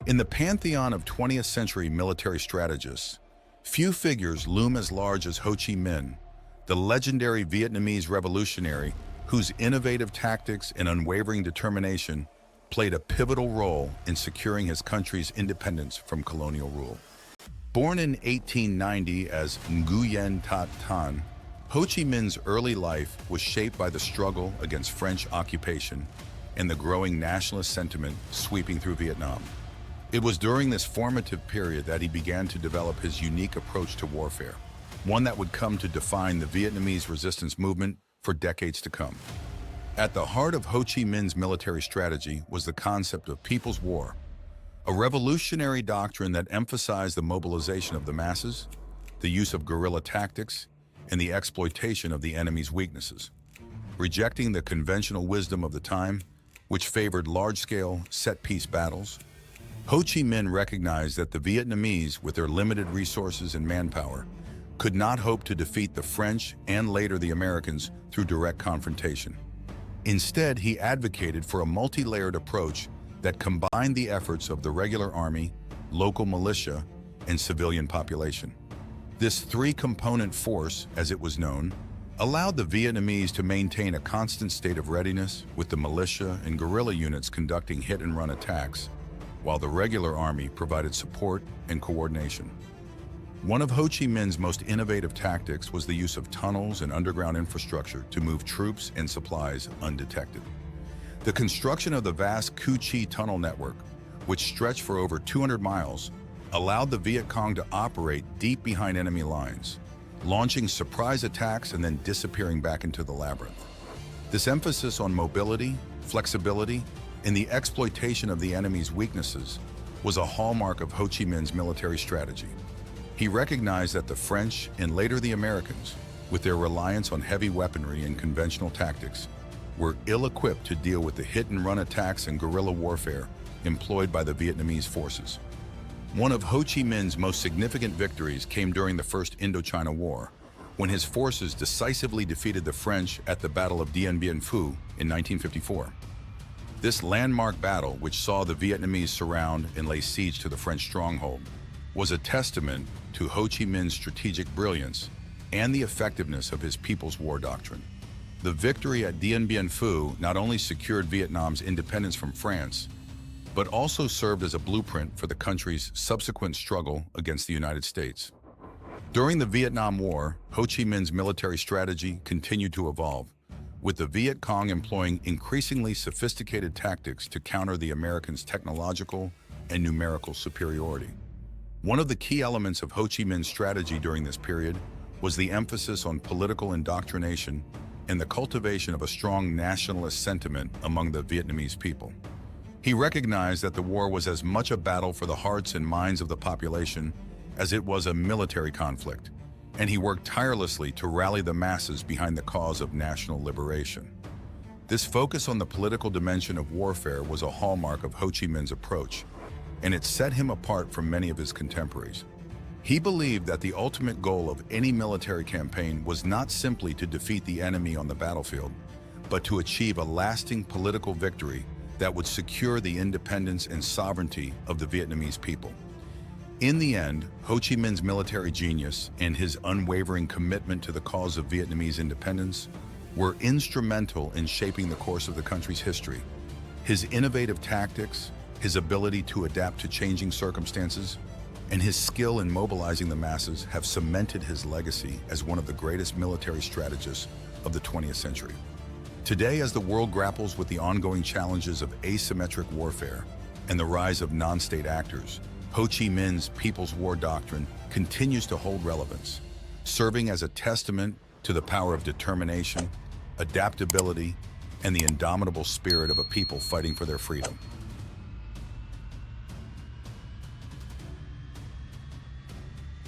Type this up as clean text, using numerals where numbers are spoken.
In the pantheon of 20th century military strategists, few figures loom as large as Ho Chi Minh, the legendary Vietnamese revolutionary whose innovative tactics and unwavering determination played a pivotal role in securing his country's independence from colonial rule. Born in 1890 as Nguyen Tat Thanh, Ho Chi Minh's early life was shaped by the struggle against French occupation and the growing nationalist sentiment sweeping through Vietnam. It was during this formative period that he began to develop his unique approach to warfare, one that would come to define the Vietnamese resistance movement for decades to come. At the heart of Ho Chi Minh's military strategy was the concept of people's war, a revolutionary doctrine that emphasized the mobilization of the masses, the use of guerrilla tactics, and the exploitation of the enemy's weaknesses. Rejecting the conventional wisdom of the time, which favored large-scale, set-piece battles, Ho Chi Minh recognized that the Vietnamese, with their limited resources and manpower, could not hope to defeat the French and later the Americans through direct confrontation. Instead, he advocated for a multi-layered approach that combined the efforts of the regular army, local militia, and civilian population. This three-component force, as it was known, allowed the Vietnamese to maintain a constant state of readiness, with the militia and guerrilla units conducting hit-and-run attacks, while the regular army provided support and coordination. One of Ho Chi Minh's most innovative tactics was the use of tunnels and underground infrastructure to move troops and supplies undetected. The construction of the vast Cu Chi tunnel network, which stretched for over 200 miles, allowed the Viet Cong to operate deep behind enemy lines, launching surprise attacks and then disappearing back into the labyrinth. This emphasis on mobility, flexibility, and the exploitation of the enemy's weaknesses was a hallmark of Ho Chi Minh's military strategy. He recognized that the French and later the Americans, with their reliance on heavy weaponry and conventional tactics, were ill-equipped to deal with the hit-and-run attacks and guerrilla warfare employed by the Vietnamese forces. One of Ho Chi Minh's most significant victories came during the First Indochina War, when his forces decisively defeated the French at the Battle of Dien Bien Phu in 1954. This landmark battle, which saw the Vietnamese surround and lay siege to the French stronghold, was a testament to Ho Chi Minh's strategic brilliance and the effectiveness of his people's war doctrine. The victory at Dien Bien Phu not only secured Vietnam's independence from France, but also served as a blueprint for the country's subsequent struggle against the United States. During the Vietnam War, Ho Chi Minh's military strategy continued to evolve, with the Viet Cong employing increasingly sophisticated tactics to counter the Americans' technological and numerical superiority. One of the key elements of Ho Chi Minh's strategy during this period was the emphasis on political indoctrination and the cultivation of a strong nationalist sentiment among the Vietnamese people. He recognized that the war was as much a battle for the hearts and minds of the population as it was a military conflict, and he worked tirelessly to rally the masses behind the cause of national liberation. This focus on the political dimension of warfare was a hallmark of Ho Chi Minh's approach, and it set him apart from many of his contemporaries. He believed that the ultimate goal of any military campaign was not simply to defeat the enemy on the battlefield, but to achieve a lasting political victory that would secure the independence and sovereignty of the Vietnamese people. In the end, Ho Chi Minh's military genius and his unwavering commitment to the cause of Vietnamese independence were instrumental in shaping the course of the country's history. His innovative tactics, his ability to adapt to changing circumstances, and his skill in mobilizing the masses have cemented his legacy as one of the greatest military strategists of the 20th century. Today, as the world grapples with the ongoing challenges of asymmetric warfare and the rise of non-state actors, Ho Chi Minh's People's War Doctrine continues to hold relevance, serving as a testament to the power of determination, adaptability, and the indomitable spirit of a people fighting for their freedom.